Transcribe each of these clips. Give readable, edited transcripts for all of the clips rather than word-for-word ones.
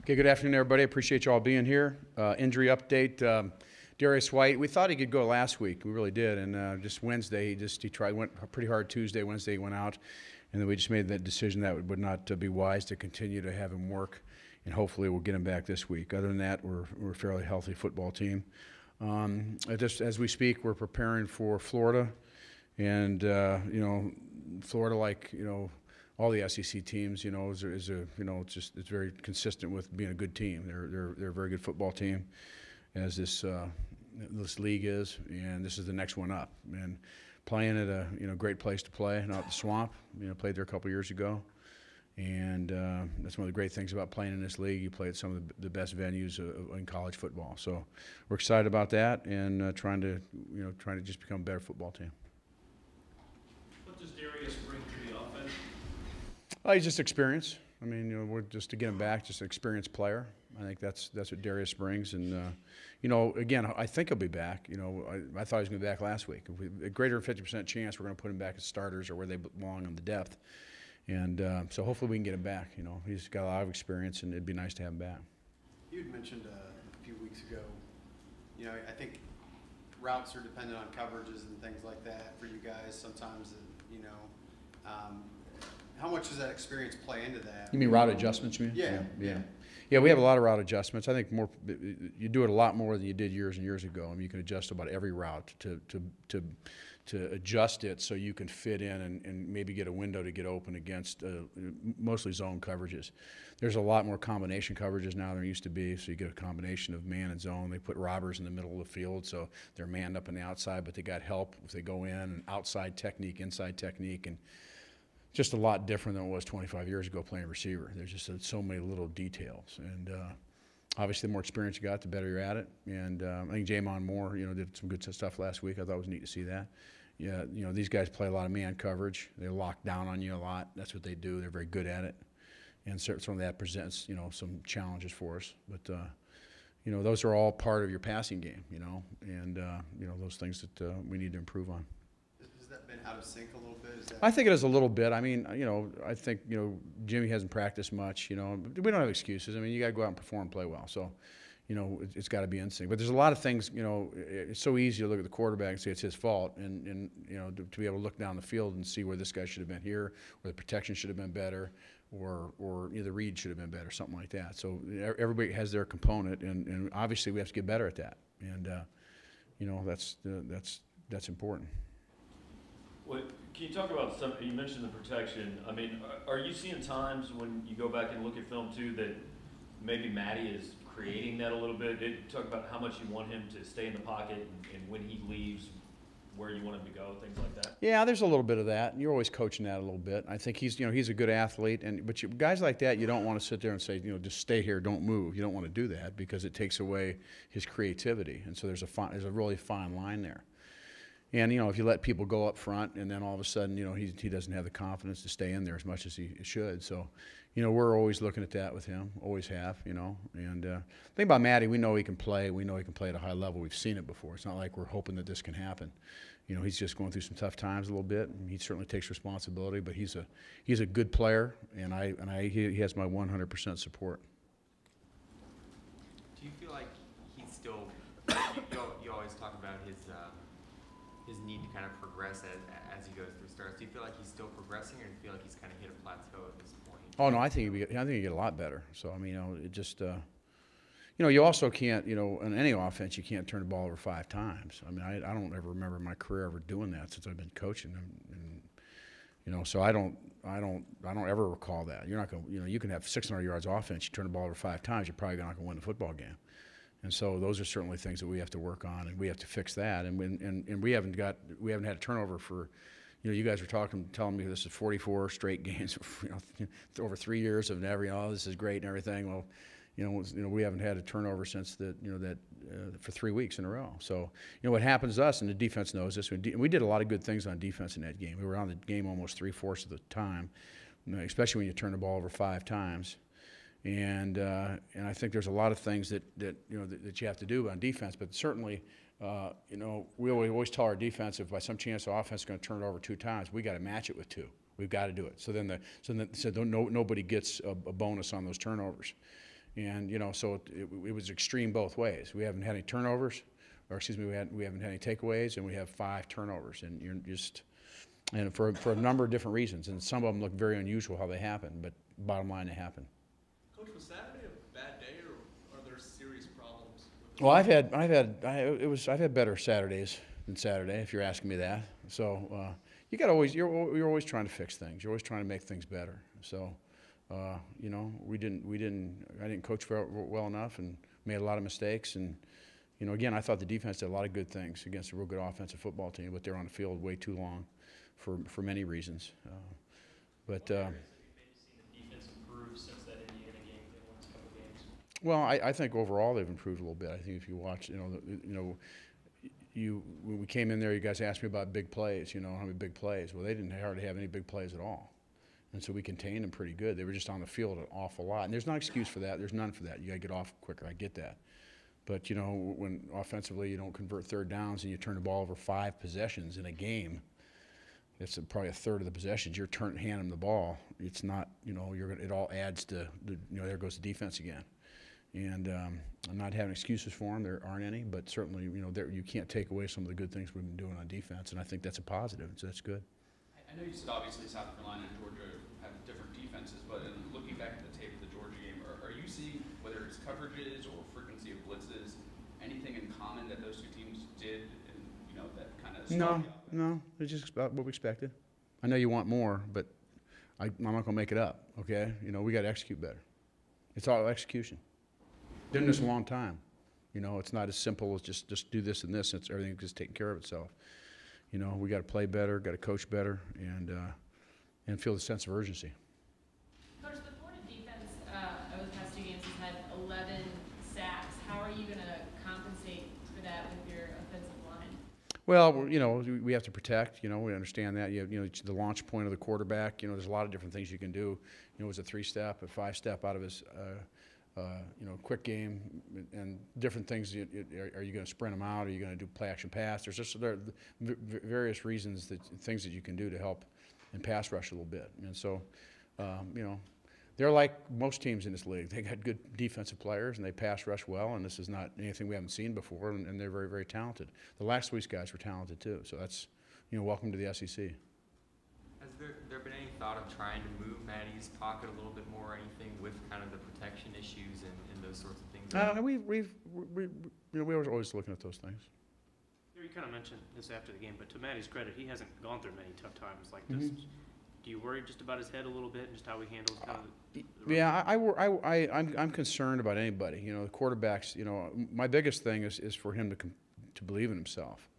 Okay, good afternoon, everybody. Appreciate you all being here. Injury update. Darius White, we thought he could go last week. We really did. And just Wednesday, he tried, went pretty hard Tuesday. Wednesday, he went out. And then we just made that decision that it would not be wise to continue to have him work. And hopefully we'll get him back this week. Other than that, we're a fairly healthy football team. Just as we speak, we're preparing for Florida. And, Florida, like, all the SEC teams, it's very consistent with being a good team. They're a very good football team, as this league is, and this is the next one up. And playing at a great place to play, out at the Swamp. Played there a couple years ago, and that's one of the great things about playing in this league. You play at some of the best venues in college football. So we're excited about that, and trying to just become a better football team. What does Darius bring to the offense? He's just experience. I mean, we're just to get him back, just an experienced player. I think that's what Darius brings, and again, I think he'll be back. I thought he was going to be back last week. A greater than 50% chance we're going to put him back as starters or where they belong on the depth, and so hopefully we can get him back. He's got a lot of experience, and it'd be nice to have him back. You had mentioned a few weeks ago. I think routes are dependent on coverages and things like that for you guys. Sometimes, how much does that experience play into that? You mean route adjustments, you mean? Yeah. Yeah, we have a lot of route adjustments. I think you do it a lot more than you did years and years ago. I mean, you can adjust about every route to adjust it so you can fit in and maybe get a window to get open against mostly zone coverages. There's a lot more combination coverages now than there used to be, so you get a combination of man and zone. They put robbers in the middle of the field, so they're manned up on the outside, but they got help if they go in, and outside technique, inside technique, and just a lot different than it was 25 years ago playing receiver. There's just so many little details, and obviously the more experience you got, the better you're at it. And I think Jamon Moore, did some good stuff last week. I thought it was neat to see that. Yeah, these guys play a lot of man coverage. They lock down on you a lot. That's what they do. They're very good at it, and certainly that presents some challenges for us. But those are all part of your passing game. And those things that we need to improve on. Has that been out of sync a little bit? I think it is a little bit. I mean, I think, Jimmy hasn't practiced much, we don't have excuses. I mean, you got to go out and perform and play well. So, it's got to be in sync. But there's a lot of things, it's so easy to look at the quarterback and say it's his fault. And to be able to look down the field and see where this guy should have been here, where the protection should have been better, or the read should have been better, something like that. So everybody has their component, and obviously we have to get better at that. And, that's important. Can you talk about you mentioned the protection. I mean, are you seeing times when you go back and look at film too that maybe Matty is creating that a little bit? Talk about how much you want him to stay in the pocket and when he leaves, where you want him to go, things like that? Yeah, there's a little bit of that. You're always coaching that a little bit. I think he's a good athlete, but guys like that, you don't want to sit there and say, just stay here, don't move. You don't want to do that because it takes away his creativity, and so there's a really fine line there. And, if you let people go up front and then all of a sudden, he doesn't have the confidence to stay in there as much as he should. So, we're always looking at that with him, always have, And the thing about Matty, we know he can play. We know he can play at a high level. We've seen it before. It's not like we're hoping that this can happen. He's just going through some tough times a little bit, and he certainly takes responsibility. But he's a good player, and he has my 100% support. Do you feel like he's still you always talk about his need to kind of progress as he goes through starts. Do you feel like he's still progressing, or do you feel like he's kind of hit a plateau at this point? Oh no, I think he get a lot better. So I mean, it just you also can't in any offense you can't turn the ball over 5 times. I mean, I don't ever remember in my career ever doing that since I've been coaching, and so I don't ever recall that. You're not going you can have 600 yards offense, you turn the ball over 5 times, you're probably not going to win the football game. And so those are certainly things that we have to work on, and we have to fix that. And we haven't had a turnover for, you guys were telling me this is 44 straight games, over 3 years of never, this is great and everything. Well, we haven't had a turnover since for 3 weeks in a row. So, what happens to us, and the defense knows this. We did a lot of good things on defense in that game. We were on the game almost 3/4 of the time, especially when you turn the ball over 5 times. And I think there's a lot of things that you have to do on defense, but certainly, we always tell our defense if by some chance the offense is going to turn it over 2 times, we got to match it with 2. We've got to do it. So nobody gets a bonus on those turnovers. And, you know, so it was extreme both ways. We haven't had any turnovers, or excuse me, we haven't had any takeaways, and we have 5 turnovers. And you're just, and for a number of different reasons. And some of them look very unusual how they happen, but bottom line, they happen. Coach, was Saturday a bad day, or are there serious problems? Well, I've had better Saturdays than Saturday, if you're asking me that. So you got you're always trying to fix things. You're always trying to make things better. So you know, I didn't coach well enough and made a lot of mistakes. And you know, again, I thought the defense did a lot of good things against a real good offensive football team, but they're on the field way too long for many reasons. But Have you maybe seen the defense improve since that Indiana game? They won a couple games. well, I think overall they've improved a little bit. I think if you watch, when we came in there, you guys asked me about big plays. You know, how many big plays? Well, they didn't hardly have any big plays at all. And so we contained them pretty good. They were just on the field an awful lot. And there's no excuse for that. There's none for that. You got to get off quicker. I get that. But, you know, when offensively you don't convert third downs and you turn the ball over 5 possessions in a game, it's probably a third of the possessions. You're handing them the ball. It's not, you know, it all adds to, there goes the defense again. And I'm not having excuses for them. There aren't any. But certainly, you know, you can't take away some of the good things we've been doing on defense. And I think that's a positive. So that's good. I know you said obviously South Carolina and Georgia have different defenses, but in looking back at the tape of the Georgia game, are you seeing, whether it's coverages or frequency of blitzes, anything in common that those 2 teams did, and you know that kind of No, it's just about what we expected. I know you want more, but I'm not going to make it up. Okay, you know, we got to execute better. It's all execution. Doing this a long time. You know, it's not as simple as just do this and this. It's everything just taking care of itself. You know, we got to play better, got to coach better, and feel the sense of urgency. Coach, the Florida defense over the past 2 games has had 11 sacks. How are you going to compensate for that with your offensive line? Well, you know, we have to protect. You know, we understand that. You know, the launch point of the quarterback. You know, there's a lot of different things you can do. You know, it was a 3-step, a 5-step out of his, you know, quick game, and different things. Are you going to sprint them out? Are you going to do play action pass? There are various reasons things that you can do to help in pass rush a little bit. And so, you know, they're like most teams in this league. They got good defensive players and they pass rush well. And this is not anything we haven't seen before. And they're very, very talented. The last week's guys were talented too. So that's, you know, welcome to the SEC. Has there been any thought of trying to move Maddie's pocket a little bit more, or anything with kind of the protection issues and those sorts of things? We were always looking at those things. You kind of mentioned this after the game, but to Maddie's credit, he hasn't gone through many tough times like this. Do you worry just about his head a little bit and just how he handles kind of Yeah, I'm concerned about anybody. You know, the quarterbacks. You know, my biggest thing is for him to believe in himself.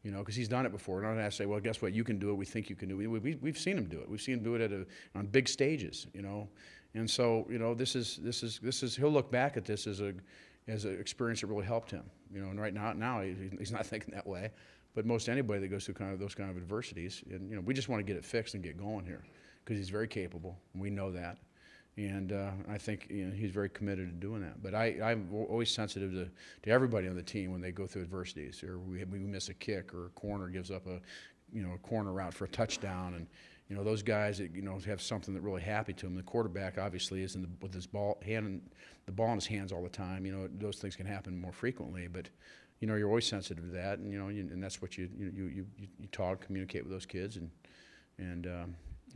You know, because he's done it before. Not to say, well, guess what? You can do it. We think you can do it. We've seen him do it. We've seen him do it on big stages. You know, and so you know, this is he'll look back at this as an experience that really helped him. You know, and right now he's not thinking that way. But most anybody that goes through those kind of adversities, and you know, we just want to get it fixed and get going here, because he's very capable. We know that, and I think, you know, he's very committed to doing that. But I'm always sensitive to everybody on the team when they go through adversities, or we miss a kick, or a corner gives up a corner route for a touchdown, and you know, those guys that, you know, have something that really happy to them. The quarterback obviously is with his ball in his hands all the time. You know, those things can happen more frequently, but you know, you're always sensitive to that, and you know, and that's what you talk, communicate with those kids, and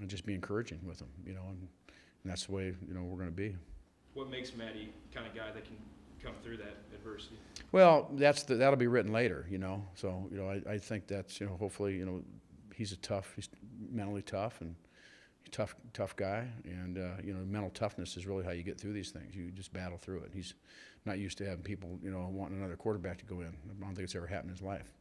just be encouraging with them, you know, and that's the way, you know, we're going to be. What makes Maddie kind of guy that can come through that adversity? Well, that'll be written later, you know. So, you know, I think that's, you know, hopefully, you know, he's mentally tough and tough guy, and you know, mental toughness is really how you get through these things. You just battle through it. He's not used to having people, you know, wanting another quarterback to go in. I don't think it's ever happened in his life.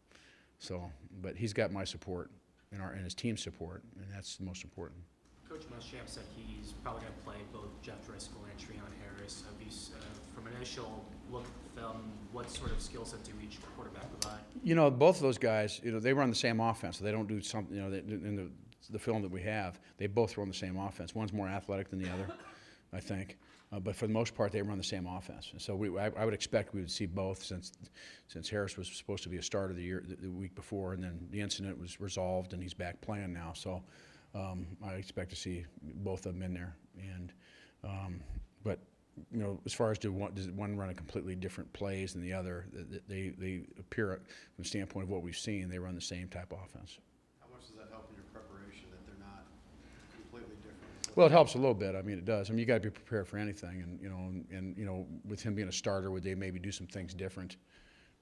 So, but he's got my support and his team's support, and that's the most important. Coach Muschamp said he's probably going to play both Jeff Driscoll and Treon Harris. Have you, from an initial look at the film, what sort of skill set do each quarterback provide? You know, both of those guys, you know, they run the same offense. So they don't do something, you know, in the film that we have, they both run the same offense. One's more athletic than the other, I think. But for the most part, they run the same offense. And so I would expect we would see both, since Harris was supposed to be a starter the week before, and then the incident was resolved, and he's back playing now. So I expect to see both of them in there. And but you know, as far as does one run a completely different plays than the other, they appear from the standpoint of what we've seen, they run the same type of offense. How much does that help in your preparation that they're not completely different? Well, it helps a little bit. I mean, it does. I mean, you got to be prepared for anything, and you know, with him being a starter, would they maybe do some things different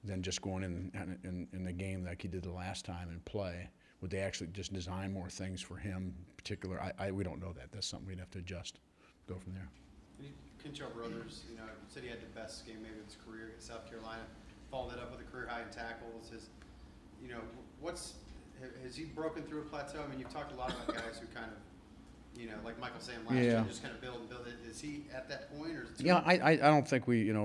than just going in the game like he did the last time and play? Would they actually just design more things for him in particular? We don't know that. That's something we'd have to adjust, go from there. Kinchell Brothers, you know, said he had the best game maybe of his career at South Carolina. Followed that up with a career high in tackles. You know, has he broken through a plateau? I mean, you've talked a lot about guys who kind of, you know, like Michael Sam last year, just kind of build and build it. Is he at that point, or is it Yeah, I don't think we give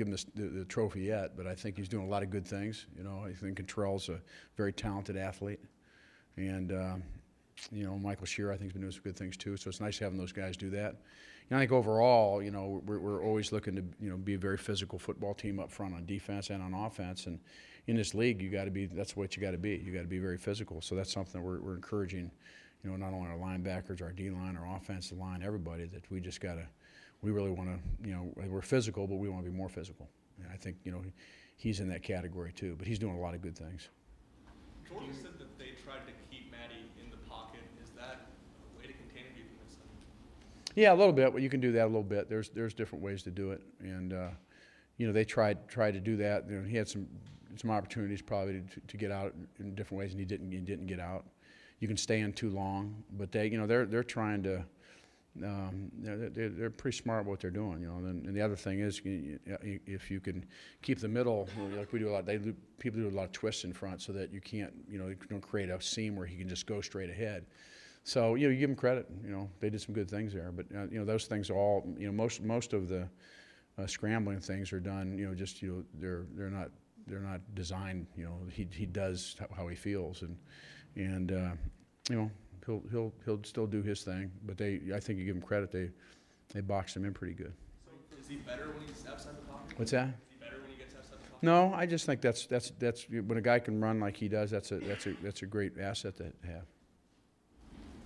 him the trophy yet, but I think he's doing a lot of good things. You know, I think Contrell's a very talented athlete, and you know, Michael Shearer I think has been doing some good things too. So it's nice having those guys do that. And I think overall, you know, we're always looking to, you know, be a very physical football team up front on defense and on offense. And in this league, you got to be. That's what you got to be. You got to be very physical. So that's something that we're encouraging. You know, not only our linebackers, our D line, our offensive line, everybody. That we just got to. We really want to. You know, we're physical, but we want to be more physical. And I think, you know, he's in that category too. But he's doing a lot of good things. Georgia said that they tried to keep Maddie in the pocket. Is that a way to contain him? Do you think that's something? Yeah, a little bit. Well, you can do that a little bit. There's different ways to do it, and you know, they tried to do that. You know, he had some opportunities probably to get out in different ways, and he didn't get out. You can stay in too long, but they're trying to. They're pretty smart about what they're doing, you know. And the other thing is, if you can keep the middle, like we do a lot, people do a lot of twists in front, so that you can't, you know, you don't create a seam where he can just go straight ahead. So, you know, you give them credit. You know, they did some good things there, but you know, those things all, you know, most of the scrambling things are done. You know, just, you know, they're not designed. You know, he does how he feels, and you know, he'll still do his thing. But I think you give him credit. They boxed him in pretty good. So is he better when he's outside the pocket? What's that? Is he better when he gets outside the pocket? No, I just think that's when a guy can run like he does. That's a great asset to have.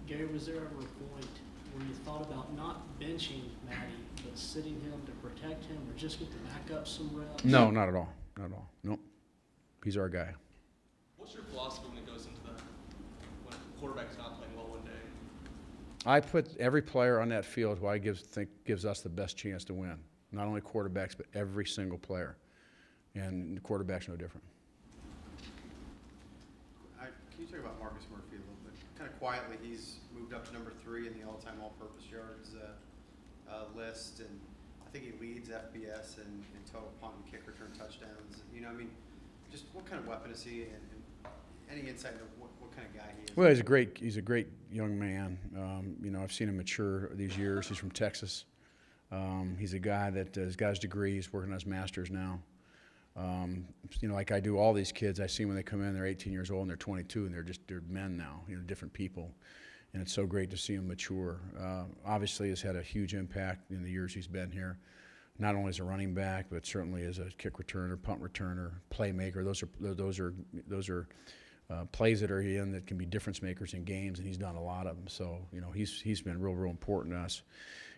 Gary, was there ever a point where you thought about not benching Matty, but sitting him to protect him, or just get to back up some reps? No, not at all. Not at all. Nope. He's our guy. What's your philosophy when it goes into when a quarterback's not playing well one day? I put every player on that field who I think gives us the best chance to win. Not only quarterbacks, but every single player. And the quarterback's no different. Can you talk about Marcus Murphy a little bit? Kind of quietly, he's moved up to number 3 in the all-time all-purpose yards list, and I think he leads FBS in total punt and kick return touchdowns. You know, I mean, just what kind of weapon is he, and any insight into what kind of guy he is? Well, he's a great young man. You know, I've seen him mature these years. He's from Texas. He's a guy that has got his degree. He's working on his master's now. You know, like I do all these kids, I see when they come in, they're 18 years old and they're 22, and they're men now, you know, different people. And it's so great to see them mature. Obviously has had a huge impact in the years he's been here, not only as a running back, but certainly as a kick returner, punt returner, playmaker. Those are plays that are in that can be difference makers in games, and he's done a lot of them. So, you know, he's been real important to us.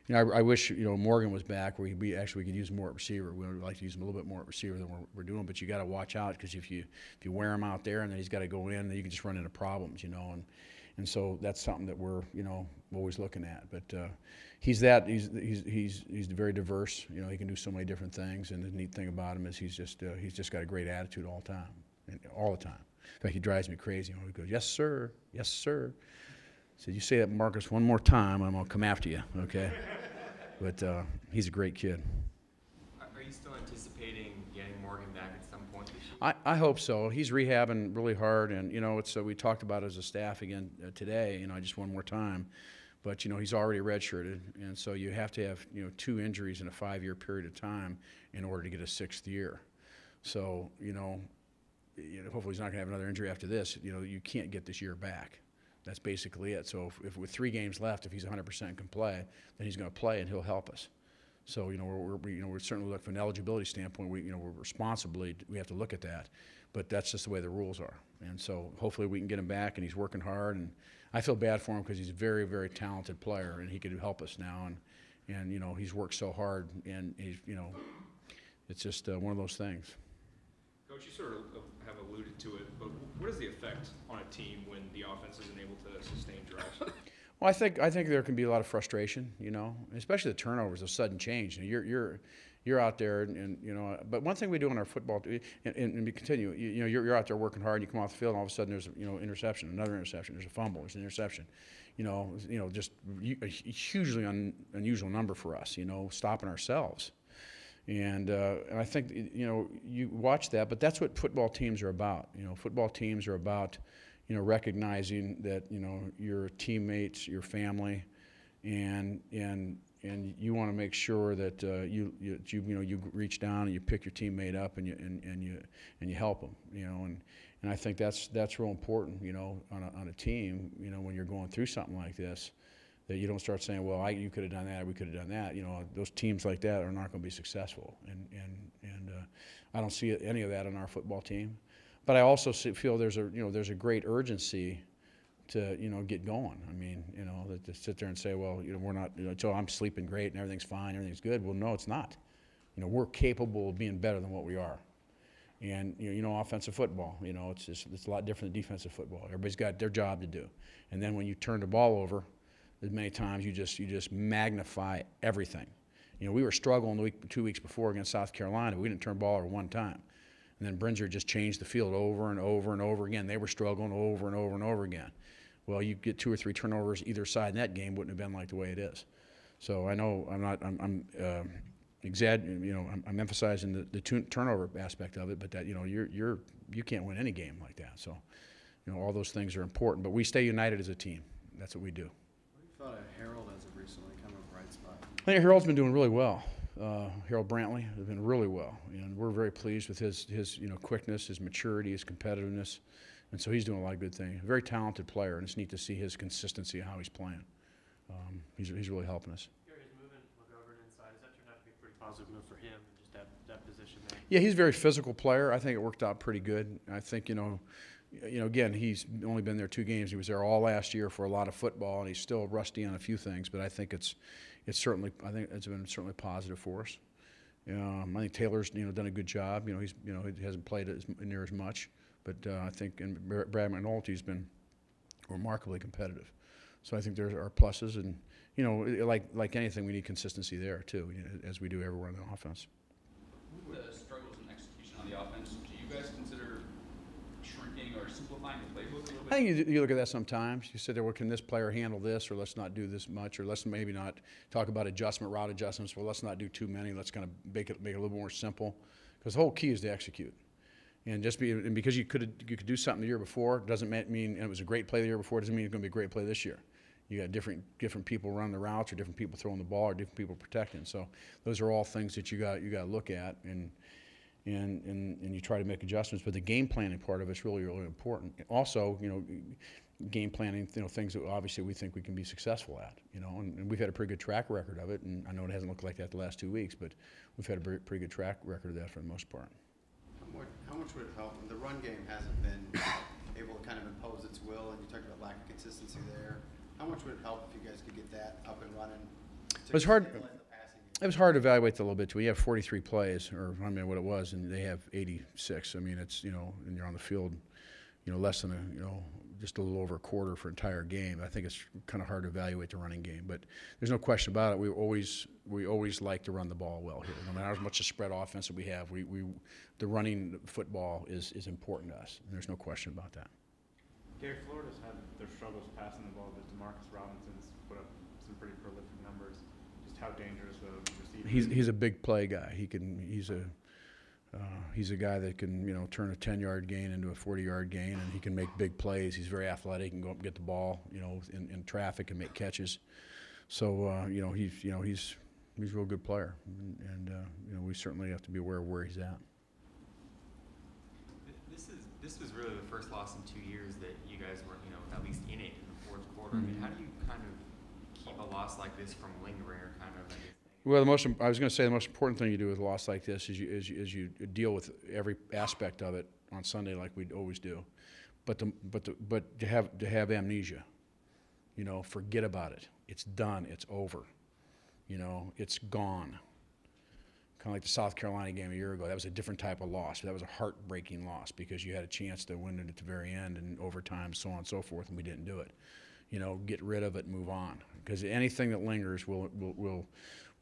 You know, I wish, you know, Morgan was back where we could use him more at receiver. We would like to use him a little bit more at receiver than we're doing, but you got to watch out, because if you wear him out there and then he's got to go in, then you can just run into problems, you know. And so that's something that we're, you know, always looking at. But he's very diverse. You know, he can do so many different things. And the neat thing about him is he's just got a great attitude all the time. In fact, he drives me crazy. You know, he goes, "Yes, sir. Yes, sir." I said, "You say that, Marcus, one more time, I'm gonna come after you." Okay. But he's a great kid. Are you still anticipating getting Morgan back at some point this year? I hope so. He's rehabbing really hard, and you know, we talked about it as a staff again today. You know, just one more time, but you know, he's already redshirted, and so you have to have, you know, 2 injuries in a 5-year period of time in order to get a 6th year. So you know, hopefully he's not going to have another injury after this. You know, you can't get this year back. That's basically it. So if with 3 games left, if he's 100% can play, then he's going to play and he'll help us. So you know, we're certainly looking from an eligibility standpoint. We have to look at that, but that's just the way the rules are. And so hopefully we can get him back, and he's working hard. And I feel bad for him because he's a very, very talented player, and he could help us now. And, he's worked so hard, and he's, it's just one of those things. Coach, you sort of have alluded to it, but what is the effect on a team when the offense isn't able to sustain drives? Well, I think there can be a lot of frustration, especially the turnovers, the sudden change. You're out there, and But one thing we do in our football, and we continue. You're out there working hard. And you come off the field, and all of a sudden there's interception, another interception. There's a fumble. There's an interception. Just a hugely unusual number for us. Stopping ourselves. And I think you watch that, but that's what football teams are about. Football teams are about recognizing that your teammates, your family, and you want to make sure that you reach down and you pick your teammate up and you help them. And I think that's real important. On a team, when you're going through something like this, that you don't start saying, well, you could have done that, or we could have done that. Those teams like that are not going to be successful, and I don't see any of that on our football team. But I also feel there's a great urgency to get going. I mean, to sit there and say, well, we're not, so I'm sleeping great and everything's fine, everything's good. Well, no, it's not. We're capable of being better than what we are. And offensive football, it's a lot different than defensive football. Everybody's got their job to do, and then when you turn the ball over, as many times you just magnify everything. We were struggling 2 weeks before against South Carolina. But we didn't turn the ball over one time. And then Brinzer just changed the field over and over and over again. They were struggling over and over and over again. Well, you get 2 or 3 turnovers either side in that game, wouldn't have been like the way it is. So I know I'm emphasizing the turnover aspect of it, but that you can't win any game like that. So all those things are important. But we stay united as a team. That's what we do. Thought of Harold as of recently, kind of a bright spot. I think Harold's been doing really well. Harold Brantley has been really well, and we're very pleased with his quickness, his maturity, his competitiveness, and so he's doing a lot of good things. Very talented player, and it's neat to see his consistency of how he's playing. He's really helping us. Gary's moving McGovern inside. Has that turned out to be a pretty positive move for him, just that position there? Yeah, he's a very physical player. I think it worked out pretty good. I think again, he's only been there 2 games. He was there all last year for a lot of football, and he's still rusty on a few things. But I think it's been certainly positive for us. I think Taylor's done a good job. He hasn't played near as much, but I think Brad McNulty's been remarkably competitive. So I think there are pluses, and like anything, we need consistency there too, as we do everywhere in the offense. The struggles in execution on the offense. Do you guys consider shrinking or simplifying the playbook a little bit? I think you look at that sometimes. You sit there, well, can this player handle this, or let's not do this much, or let's maybe not talk about route adjustments. Well, let's not do too many. Let's kind of make it a little more simple, because the whole key is to execute. And because you could do something the year before doesn't mean, and it was a great play the year before, doesn't mean it's going to be a great play this year. You got different people running the routes, or different people throwing the ball, or different people protecting. So those are all things that you got to look at, and you try to make adjustments. But the game planning part of it's really, really important. Also, game planning, things that obviously we think we can be successful at, and we've had a pretty good track record of it. And I know it hasn't looked like that the last 2 weeks, but we've had a pretty good track record of that for the most part. How much would it help? The run game hasn't been able to kind of impose its will, and you talked about lack of consistency there. How much would it help if you guys could get that up and running? It was hard. It was hard to evaluate that a little bit too. We have 43 plays, or I mean what it was, and they have 86. I mean, it's and you're on the field, less than just a little over a quarter for an entire game. I think it's kind of hard to evaluate the running game, but there's no question about it. We always like to run the ball well here. No matter how much a spread offense that we have, the running football is important to us, and there's no question about that. Gary, Florida's had their struggles passing the ball, but Demarcus Robinson's put up some pretty prolific numbers. Just how dangerous a receiver? He's a big play guy. He's a guy that can turn a 10-yard gain into a 40-yard gain, and he can make big plays. He's very athletic. He can go up and get the ball in traffic and make catches. So he's a real good player, and we certainly have to be aware of where he's at. This was really the first loss in 2 years that you guys were at least in it in the fourth quarter. I mean, how do you kind of keep a loss like this from lingering, or kind of? Well, I was going to say the most important thing you do with a loss like this is you deal with every aspect of it on Sunday like we always do, but to have amnesia, forget about it. It's done. It's over. You know, it's gone. Kind of like the South Carolina game a year ago. That was a different type of loss. That was a heartbreaking loss because you had a chance to win it at the very end and overtime, so on and so forth, and we didn't do it. You know, get rid of it and move on. Because anything that lingers will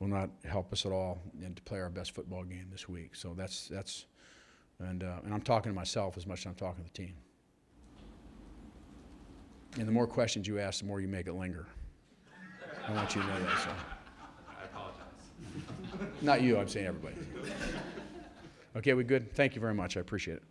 not help us at all and to play our best football game this week. So and I'm talking to myself as much as I'm talking to the team. And the more questions you ask, the more you make it linger. I want you to know that. So. I apologize. Not you, I'm saying everybody. Okay, we good? Thank you very much. I appreciate it.